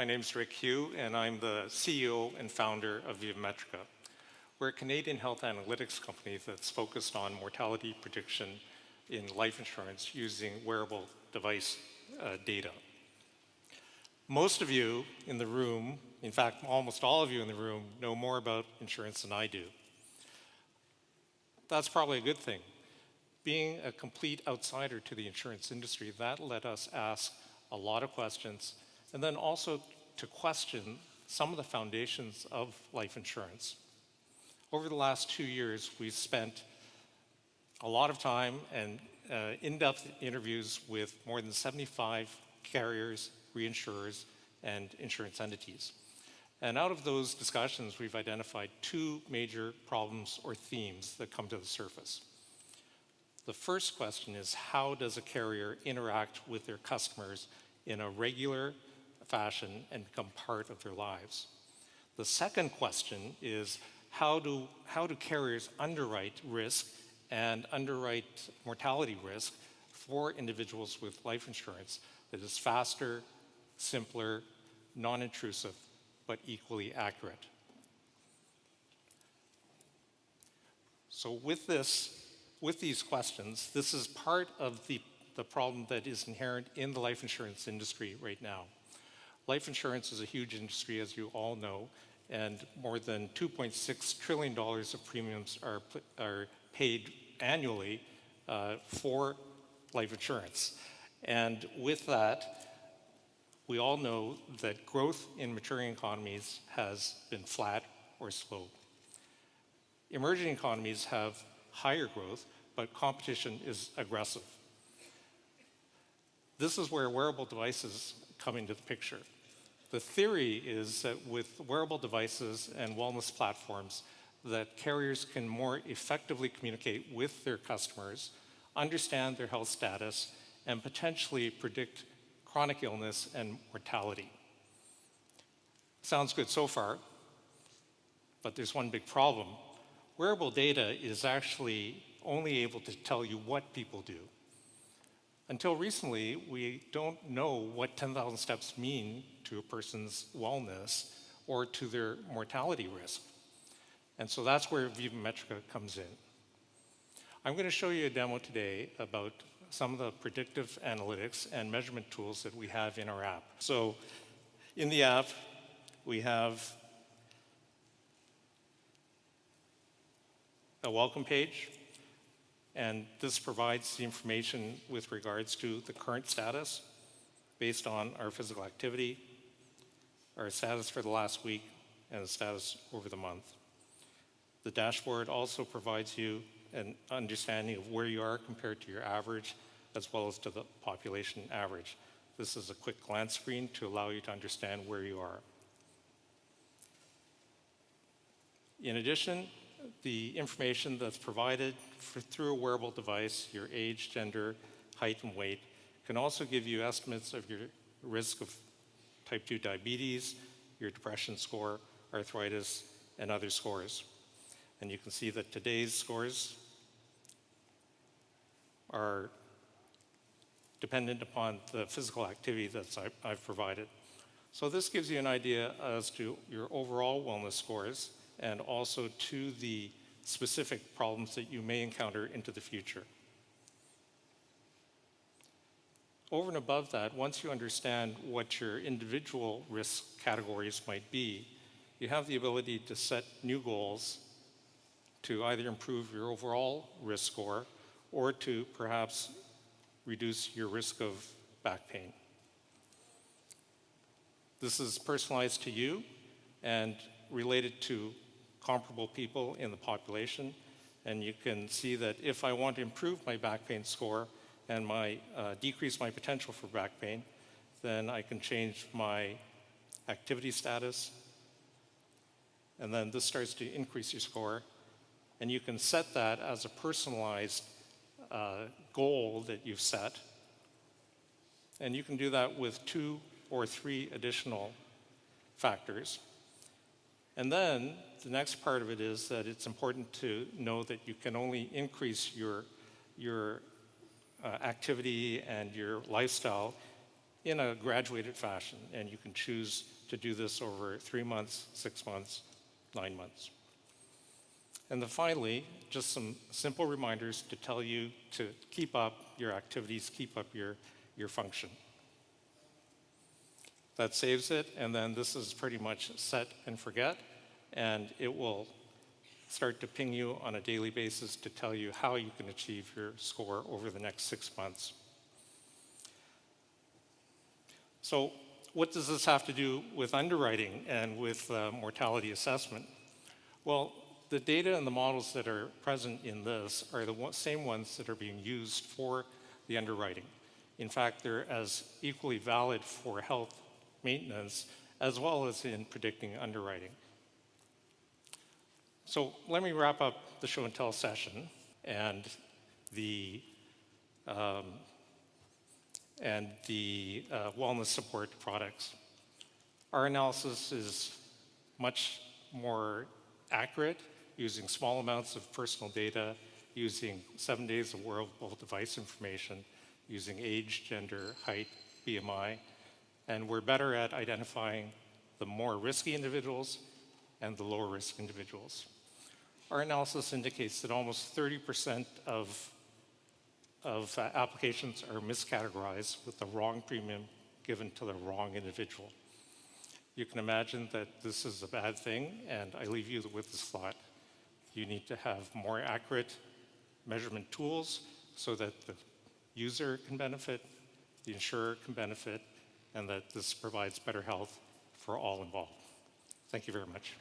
My name's Rick Hugh, and I'm the CEO and founder of Vivametrica. We're a Canadian health analytics company that's focused on mortality prediction in life insurance using wearable device data. Most of you in the room, in fact, almost all of you in the room, know more about insurance than I do. That's probably a good thing. Being a complete outsider to the insurance industry, that let us ask a lot of questions, and then also to question some of the foundations of life insurance. Over the last 2 years, we've spent a lot of time and in-depth interviews with more than 75 carriers, reinsurers, and insurance entities. And out of those discussions, we've identified two major problems or themes that come to the surface. The first question is, how does a carrier interact with their customers in a regular fashion and become part of their lives? The second question is, how do carriers underwrite risk and underwrite mortality risk for individuals with life insurance that is faster, simpler, non-intrusive, but equally accurate? So with these questions, this is part of the problem that is inherent in the life insurance industry right now. Life insurance is a huge industry, as you all know, and more than $2.6 trillion of premiums are paid annually for life insurance. And with that, we all know that growth in maturing economies has been flat or slow. Emerging economies have higher growth, but competition is aggressive. This is where wearable devices come into the picture. The theory is that with wearable devices and wellness platforms, that carriers can more effectively communicate with their customers, understand their health status, and potentially predict chronic illness and mortality. Sounds good so far, but there's one big problem. Wearable data is actually only able to tell you what people do. Until recently, we don't know what 10,000 steps mean to a person's wellness or to their mortality risk. And so that's where Vivametrica comes in. I'm going to show you a demo today about some of the predictive analytics and measurement tools that we have in our app. So in the app, we have a welcome page, and this provides the information with regards to the current status based on our physical activity, our status for the last week, and the status over the month. The dashboard also provides you an understanding of where you are compared to your average, as well as to the population average. This is a quick glance screen to allow you to understand where you are. In addition, the information that's provided through a wearable device, your age, gender, height, and weight, can also give you estimates of your risk of type 2 diabetes, your depression score, arthritis, and other scores. And you can see that today's scores are dependent upon the physical activity that I've provided. So this gives you an idea as to your overall wellness scores and also to the specific problems that you may encounter into the future. Over and above that, once you understand what your individual risk categories might be, you have the ability to set new goals to either improve your overall risk score or to perhaps reduce your risk of back pain. This is personalized to you and related to comparable people in the population. And you can see that if I want to improve my back pain score and decrease my potential for back pain, then I can change my activity status. And then this starts to increase your score. And you can set that as a personalized goal that you've set. And you can do that with 2 or 3 additional factors. And then the next part of it is that it's important to know that you can only increase your activity and your lifestyle in a graduated fashion, and you can choose to do this over 3 months, 6 months, 9 months. And then finally, just some simple reminders to tell you to keep up your activities, keep up your function. That saves it, and then this is pretty much set and forget, and it will start to ping you on a daily basis to tell you how you can achieve your score over the next 6 months. So what does this have to do with underwriting and with mortality assessment? Well, the data and the models that are present in this are the same ones that are being used for the underwriting. In fact, they're as equally valid for health maintenance as well as in predicting underwriting. So let me wrap up the show and tell session and the wellness support products. Our analysis is much more accurate, using small amounts of personal data, using 7 days of wearable device information, using age, gender, height, BMI, and we're better at identifying the more risky individuals and the lower risk individuals. Our analysis indicates that almost 30% of applications are miscategorized with the wrong premium given to the wrong individual. You can imagine that this is a bad thing, and I leave you with this thought. You need to have more accurate measurement tools so that the user can benefit, the insurer can benefit, and that this provides better health for all involved. Thank you very much.